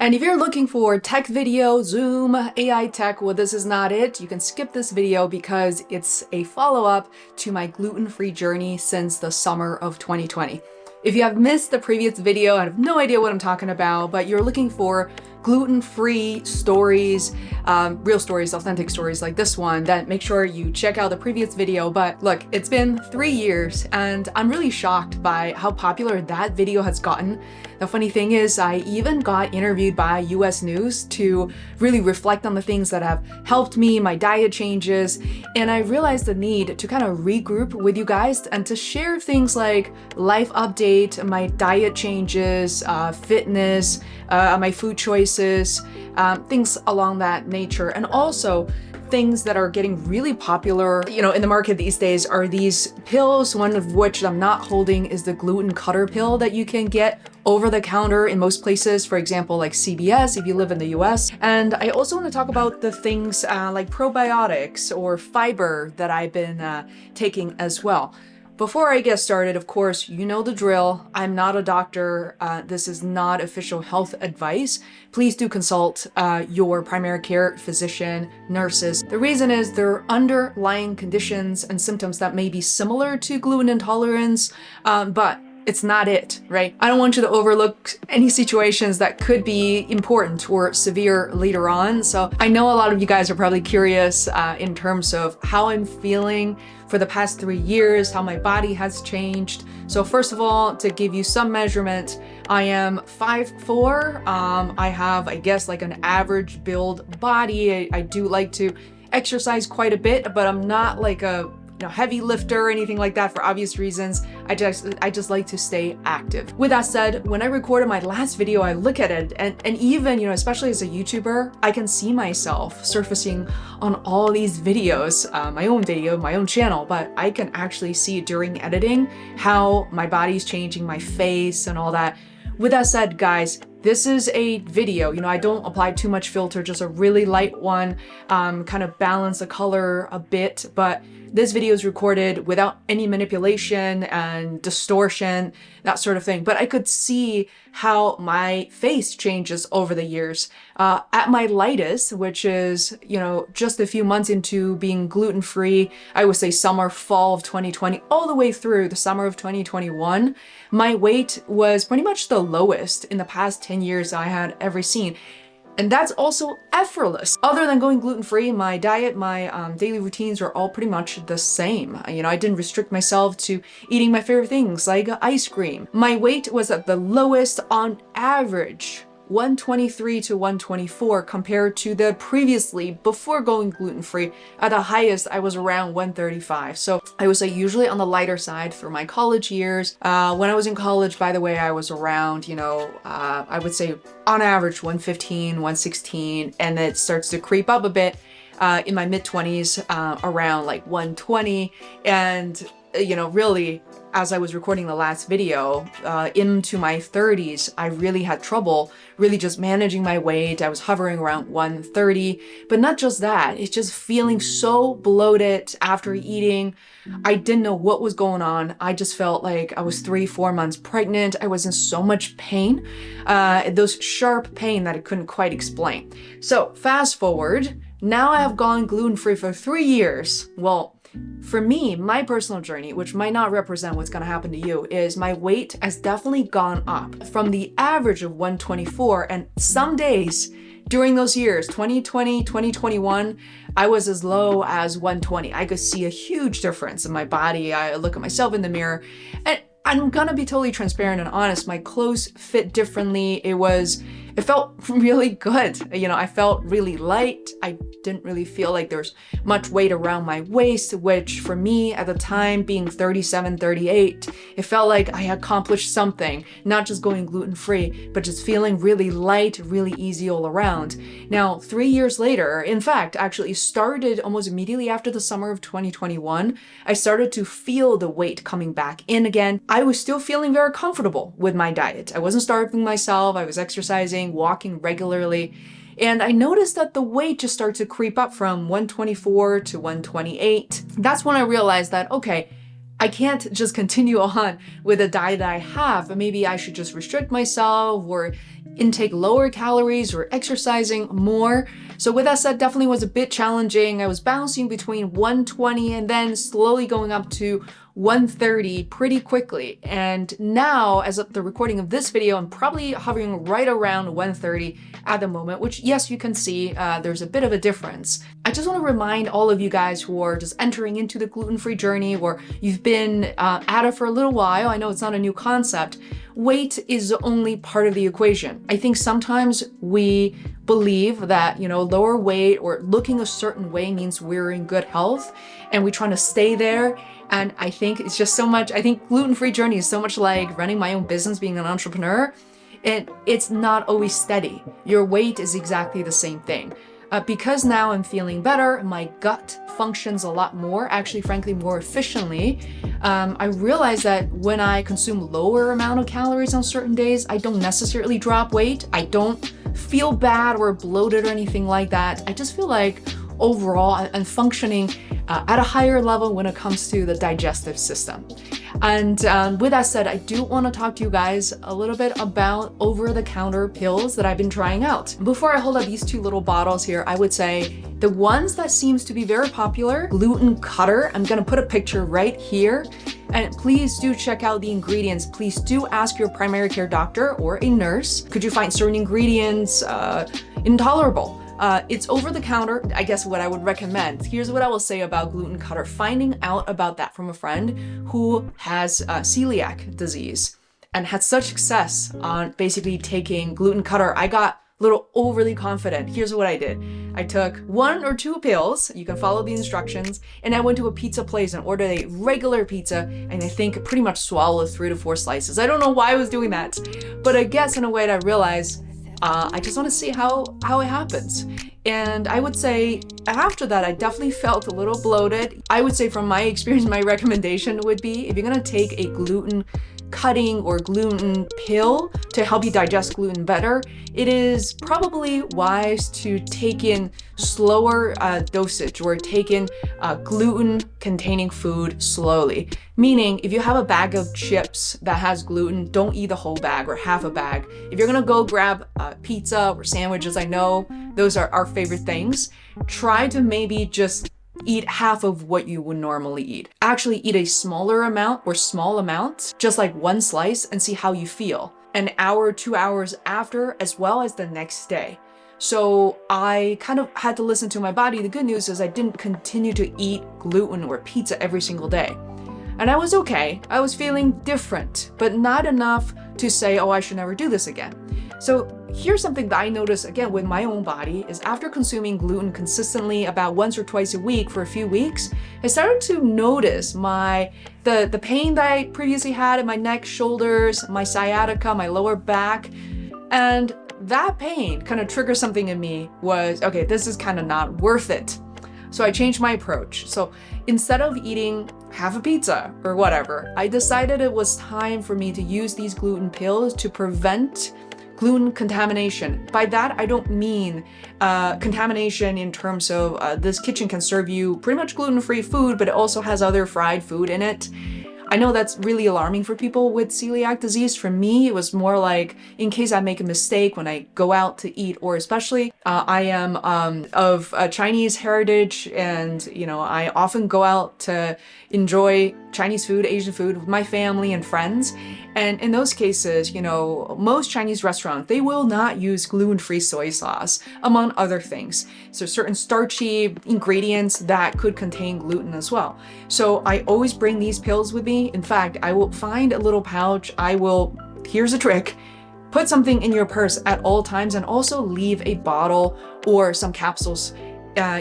And if you're looking for tech video, Zoom, AI tech, well, this is not it. You can skip this video because it's a follow-up to my gluten-free journey since the summer of 2020. If you have missed the previous video, I have no idea what I'm talking about, but you're looking for gluten-free stories, real stories, authentic stories like this one, then make sure you check out the previous video. But look, it's been 3 years and I'm really shocked by how popular that video has gotten. The funny thing is I even got interviewed by US News to really reflect on the things that have helped me, my diet changes, and I realized the need to kind of regroup with you guys and to share things like life update, my diet changes, fitness, my food choices, things along that nature, and also things that are getting really popular, in the market these days are these pills, one of which I'm not holding is the Gluten Cutter pill that you can get over the counter in most places, for example, like CVS if you live in the US. And I also want to talk about the things like probiotics or fiber that I've been taking as well. Before I get started, of course, you know the drill. I'm not a doctor. This is not official health advice. Please do consult your primary care physician, nurses. The reason is there are underlying conditions and symptoms that may be similar to gluten intolerance, but it's not it, right? I don't want you to overlook any situations that could be important or severe later on. So I know a lot of you guys are probably curious in terms of how I'm feeling for the past 3 years, how my body has changed. So first of all, to give you some measurement, I am 5'4". I have, I guess, like an average build body. I do like to exercise quite a bit, but I'm not like a heavy lifter or anything like that for obvious reasons. I just like to stay active. With that said, when I recorded my last video, I look at it and even, especially as a YouTuber, I can see myself surfacing on all these videos, my own video, my own channel, but I can actually see during editing how my body's changing, my face and all that. With that said, guys, this is a video, I don't apply too much filter, just a really light one, kind of balance the color a bit, but this video is recorded without any manipulation and distortion, that sort of thing. But I could see how my face changes over the years. At my lightest, which is, just a few months into being gluten-free, I would say summer, fall of 2020, all the way through the summer of 2021, my weight was pretty much the lowest in the past 10 years I had ever seen. And that's also effortless. Other than going gluten-free, my diet, my daily routines are all pretty much the same. I didn't restrict myself to eating my favorite things like ice cream. My weight was at the lowest on average, 123 to 124 compared to the previously, before going gluten-free, at the highest I was around 135. So I was usually on the lighter side through my college years. When I was in college, by the way, I was around, I would say on average 115, 116, and it starts to creep up a bit in my mid-20s, around like 120. And really, as I was recording the last video, into my 30s, I really had trouble really just managing my weight. I was hovering around 130, but not just that, it's just feeling so bloated after eating. I didn't know what was going on. I just felt like I was 3-4 months pregnant. I was in so much pain, those sharp pain that I couldn't quite explain. So fast forward, now I have gone gluten-free for 3 years. Well, for me, my personal journey, which might not represent what's going to happen to you, is my weight has definitely gone up from the average of 124. And some days during those years, 2020, 2021, I was as low as 120. I could see a huge difference in my body. I look at myself in the mirror and I'm gonna be totally transparent and honest. My clothes fit differently. It felt really good. I felt really light. I didn't really feel like there's much weight around my waist, which for me at the time, being 37, 38, it felt like I accomplished something, not just going gluten-free, but just feeling really light, really easy all around. Now, 3 years later, in fact, actually started almost immediately after the summer of 2021, I started to feel the weight coming back in again. I was still feeling very comfortable with my diet. I wasn't starving myself. I was exercising, walking regularly. And I noticed that the weight just started to creep up from 124 to 128. That's when I realized that, okay, I can't just continue on with the diet that I have. Maybe I should just restrict myself or intake lower calories or exercising more. So with that said, definitely was a bit challenging. I was bouncing between 120 and then slowly going up to 130 pretty quickly. And now, as of the recording of this video, I'm probably hovering right around 130 at the moment, which yes, you can see there's a bit of a difference. I just want to remind all of you guys who are just entering into the gluten-free journey, or you've been at it for a little while, I know it's not a new concept, weight is only part of the equation. I think sometimes we believe that, lower weight or looking a certain way means we're in good health and we're trying to stay there. And I think it's just so much, I think gluten-free journey is so much like running my own business, being an entrepreneur. It's not always steady. Your weight is exactly the same thing. Because now I'm feeling better, my gut functions a lot more, actually, frankly, more efficiently. I realize that when I consume lower amount of calories on certain days, I don't necessarily drop weight. I don't feel bad or bloated or anything like that. I just feel like overall I'm functioning at a higher level when it comes to the digestive system. And with that said, I do want to talk to you guys a little bit about over-the-counter pills that I've been trying out. Before I hold up these two little bottles here, I would say the ones that seems to be very popular, Gluten Cutter, I'm going to put a picture right here. And please do check out the ingredients. Please do ask your primary care doctor or a nurse. Could you find certain ingredients intolerable? It's over the counter, I guess what I would recommend. Here's what I will say about Gluten Cutter. Finding out about that from a friend who has celiac disease and had such success on basically taking Gluten Cutter, I got a little overly confident. Here's what I did. I took 1 or 2 pills, you can follow the instructions, and I went to a pizza place and ordered a regular pizza, and I think pretty much swallowed 3 to 4 slices. I don't know why I was doing that, but I guess in a way that I realized I just want to see how it happens. And I would say after that, I definitely felt a little bloated. I would say from my experience, my recommendation would be if you're going to take a gluten cutting or gluten pill to help you digest gluten better, it is probably wise to take in slower dosage or take in gluten containing food slowly. Meaning if you have a bag of chips that has gluten, don't eat the whole bag or half a bag. If you're gonna go grab pizza or sandwiches, I know those are our favorite things, try to maybe just eat half of what you would normally eat. Actually eat a smaller amount or small amount, just like 1 slice, and see how you feel. An hour, 2 hours after, as well as the next day. So I kind of had to listen to my body. The good news is I didn't continue to eat gluten or pizza every single day. And I was okay. I was feeling different, but not enough to say, oh, I should never do this again. So here's something that I noticed again with my own body is after consuming gluten consistently about once or twice a week for a few weeks, I started to notice the pain that I previously had in my neck, shoulders, my sciatica, my lower back. And that pain kind of triggered something in me was, okay, this is kind of not worth it. So I changed my approach. So instead of eating half a pizza or whatever, I decided it was time for me to use these gluten pills to prevent gluten contamination. By that, I don't mean contamination in terms of this kitchen can serve you pretty much gluten-free food, but it also has other fried food in it. I know that's really alarming for people with celiac disease. For me, it was more like in case I make a mistake when I go out to eat, or especially I am of Chinese heritage, and I often go out to enjoy Chinese food, Asian food with my family and friends. And in those cases, most Chinese restaurants, they will not use gluten-free soy sauce, among other things. So certain starchy ingredients that could contain gluten as well. So I always bring these pills with me. In fact, I will find a little pouch. Here's a trick. Put something in your purse at all times and also leave a bottle or some capsules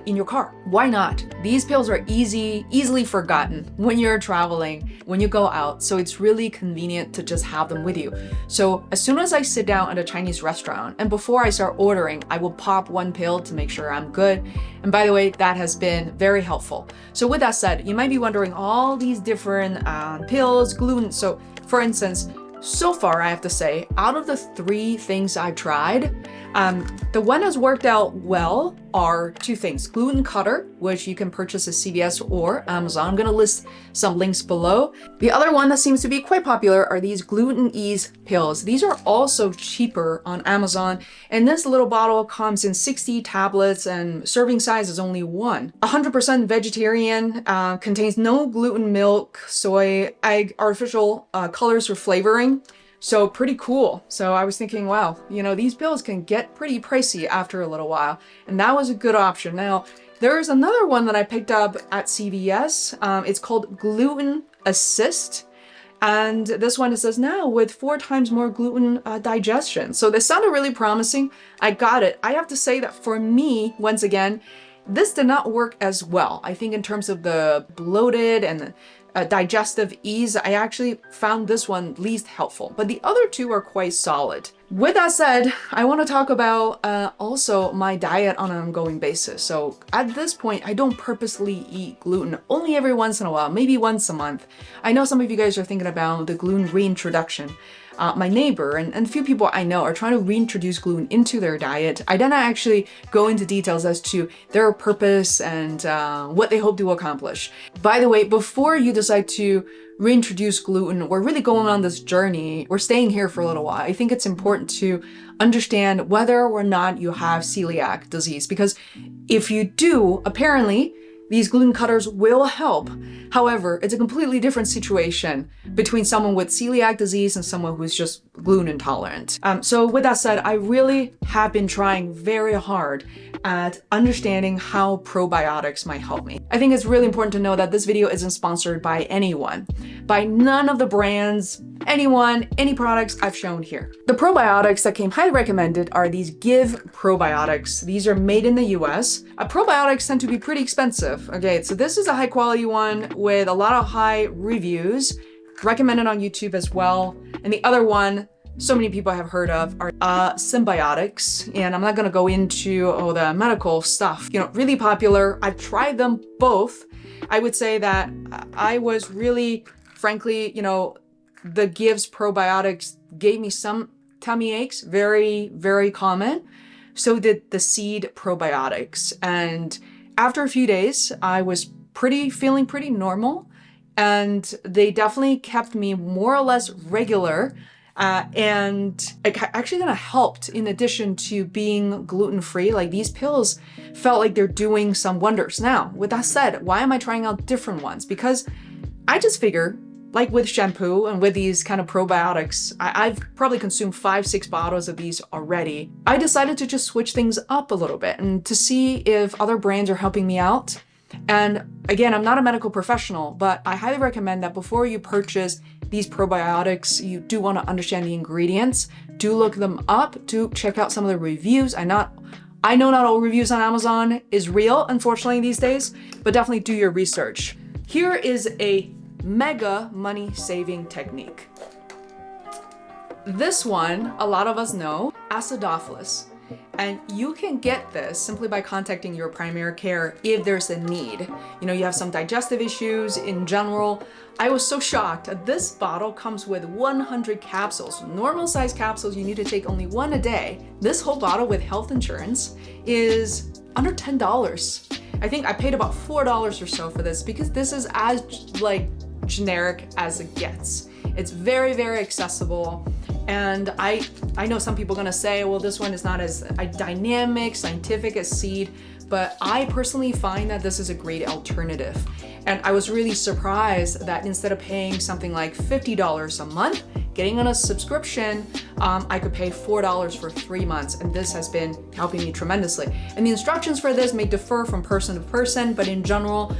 in your car. Why not? These pills are easily forgotten when you're traveling, when you go out. So it's really convenient to just have them with you. So as soon as I sit down at a Chinese restaurant and before I start ordering, I will pop 1 pill to make sure I'm good. And by the way, that has been very helpful. So with that said, you might be wondering all these different pills, gluten. So for instance, So far, I have to say, out of the 3 things I've tried, the one that's worked out well are 2 things. Gluten Cutter, which you can purchase at CVS or Amazon. I'm gonna list some links below. The other one that seems to be quite popular are these GlutenEase pills. These are also cheaper on Amazon, and this little bottle comes in 60 tablets and serving size is only 1. 100% vegetarian, contains no gluten, milk, soy, egg, artificial colors for flavoring. So pretty cool. So I was thinking, wow, you know, these pills can get pretty pricey after a little while, and that was a good option. Now, there's another one that I picked up at CVS. It's called Gluten Assist. And this one, it says now with 4 times more gluten digestion. So this sounded really promising. I got it. I have to say that for me, once again, this did not work as well. I think in terms of the bloated and the digestive ease, I actually found this one least helpful, but the other 2 are quite solid. With that said, I want to talk about also my diet on an ongoing basis. So at this point, I don't purposely eat gluten, only every once in a while, maybe once a month. I know some of you guys are thinking about the gluten reintroduction. My neighbor and a few people I know are trying to reintroduce gluten into their diet. I didn't actually go into details as to their purpose and what they hope to accomplish. By the way, before you decide to reintroduce gluten, we're really going on this journey. We're staying here for a little while. I think it's important to understand whether or not you have celiac disease, because if you do, apparently, these gluten cutters will help. However, it's a completely different situation between someone with celiac disease and someone who's just gluten intolerant. So with that said, I really have been trying very hard at understanding how probiotics might help me. I think it's really important to know that this video isn't sponsored by anyone, by none of the brands, anyone, any products I've shown here. The probiotics that came highly recommended are these Give probiotics. These are made in the US. Probiotics tend to be pretty expensive. Okay, so this is a high quality one with a lot of high reviews, recommended on YouTube as well. And the other one, so many people have heard of, are symbiotics. And I'm not gonna go into all the medical stuff. You know, really popular. I've tried them both. I would say that I was really, frankly, you know, the Gives probiotics gave me some tummy aches, very, very common. So did the Seed probiotics. And after a few days, I was feeling pretty normal. And they definitely kept me more or less regular. And it actually kind of helped in addition to being gluten-free. Like these pills felt like they're doing some wonders. Now, with that said, why am I trying out different ones? Because I just figure, like with shampoo and with these kind of probiotics, I've probably consumed 5-6 bottles of these already. I decided to just switch things up a little bit and to see if other brands are helping me out. And again, I'm not a medical professional, but I highly recommend that before you purchase these probiotics, you do want to understand the ingredients. Do look them up, do check out some of the reviews. I know not all reviews on Amazon is real, unfortunately, these days, but definitely do your research. Here is a mega money-saving technique. This one, a lot of us know, acidophilus. And you can get this simply by contacting your primary care if there's a need. You know, you have some digestive issues in general. I was so shocked. This bottle comes with 100 capsules. Normal size capsules, you need to take only 1 a day. This whole bottle with health insurance is under $10. I think I paid about $4 or so for this because this is as like generic as it gets. It's very, very accessible. And I know some people are gonna say, well, this one is not as dynamic, scientific as Seed, but I personally find that this is a great alternative. And I was really surprised that instead of paying something like $50 a month, getting on a subscription, I could pay $4 for 3 months. And this has been helping me tremendously. And the instructions for this may differ from person to person, but in general,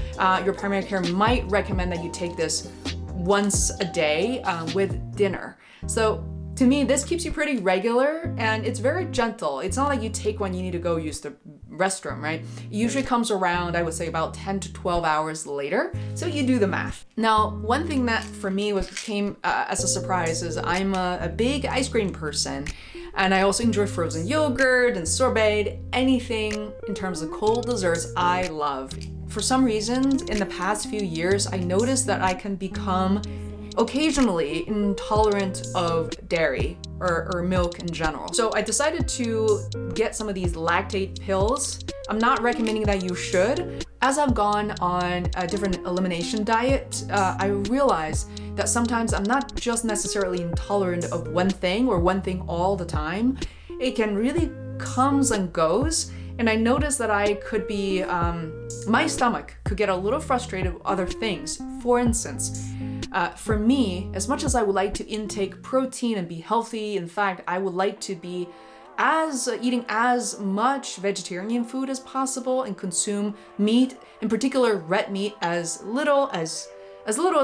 your primary care might recommend that you take this once a day with dinner. So to me, this keeps you pretty regular and it's very gentle. It's not like you take one, you need to go use the restroom, right? It usually comes around, I would say, about 10 to 12 hours later. So you do the math. Now, one thing that for me came as a surprise is I'm a big ice cream person. And I also enjoy frozen yogurt and sorbet, anything in terms of cold desserts I love. For some reason, in the past few years, I noticed that I can become occasionally intolerant of dairy or milk in general. So I decided to get some of these lactate pills. I'm not recommending that you should. As I've gone on a different elimination diet, I realized that sometimes I'm not just necessarily intolerant of one thing or one thing all the time. It can really comes and goes. And I noticed that I could be, my stomach could get a little frustrated with other things. For instance, for me, as much as I would like to intake protein and be healthy, in fact, I would like to be eating as much vegetarian food as possible and consume meat, in particular red meat, as little as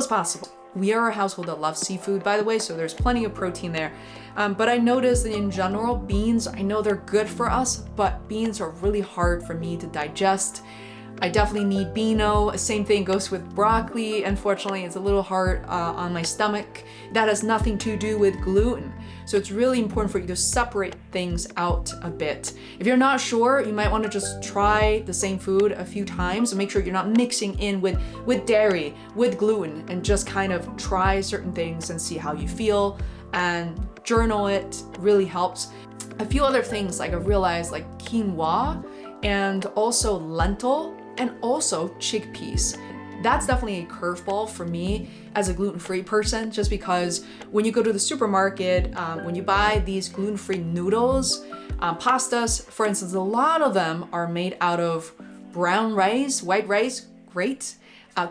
possible. We are a household that loves seafood, by the way, so there's plenty of protein there. But I noticed that in general, beans, I know they're good for us, but beans are really hard for me to digest. I definitely need Beano. Same thing goes with broccoli. Unfortunately, it's a little hard on my stomach. That has nothing to do with gluten. So it's really important for you to separate things out a bit. If you're not sure, you might want to just try the same food a few times and make sure you're not mixing in with dairy, with gluten, and just kind of try certain things and see how you feel, and journal it really helps. A few other things like I realized, like quinoa and also lentil and also chickpeas. That's definitely a curveball for me as a gluten-free person, just because when you go to the supermarket, when you buy these gluten-free noodles, pastas, for instance, a lot of them are made out of brown rice, white rice, great.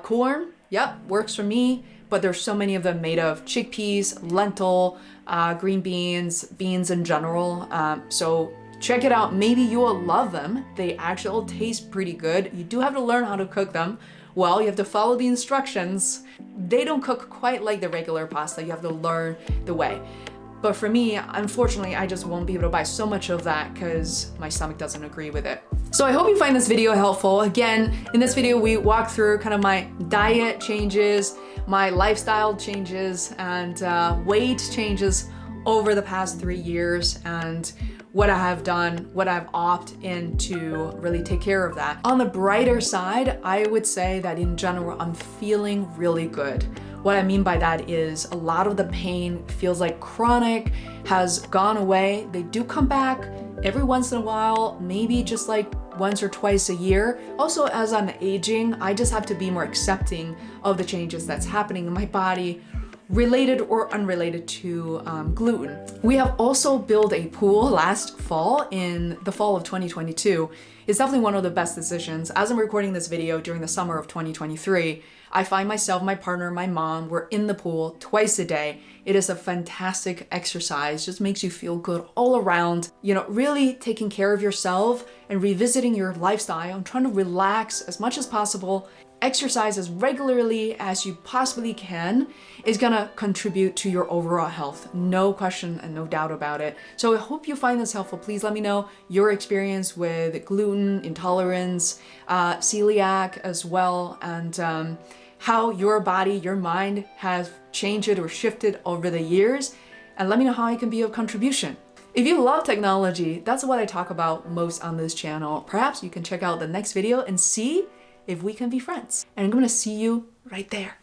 Corn, yep, works for me, but there's so many of them made of chickpeas, lentil, green beans, beans in general. So check it out. Maybe you will love them. They actually taste pretty good. You do have to learn how to cook them. Well, you have to follow the instructions. They don't cook quite like the regular pasta. You have to learn the way. But for me, unfortunately, I just won't be able to buy so much of that because my stomach doesn't agree with it. So I hope you find this video helpful. Again, in this video, we walk through kind of my diet changes, my lifestyle changes, and weight changes over the past 3 years, and what I have done, what I've opted in to really take care of that. On the brighter side, I would say that in general, I'm feeling really good. What I mean by that is a lot of the pain feels like chronic, has gone away. They do come back every once in a while, maybe just like once or twice a year. Also, as I'm aging, I just have to be more accepting of the changes that's happening in my body, related or unrelated to gluten. We have also built a pool last fall, in the fall of 2022. It's definitely one of the best decisions. As I'm recording this video during the summer of 2023, I find myself, my partner, my mom, we're in the pool twice a day. It is a fantastic exercise, just makes you feel good all around. You know, really taking care of yourself and revisiting your lifestyle and trying to relax as much as possible. Exercise as regularly as you possibly can is gonna contribute to your overall health. No question and no doubt about it. So I hope you find this helpful. Please let me know your experience with gluten, intolerance, celiac as well, and how your body, your mind has changed or shifted over the years. And let me know how I can be of contribution. If you love technology, that's what I talk about most on this channel. Perhaps you can check out the next video and see if we can be friends. And I'm gonna see you right there.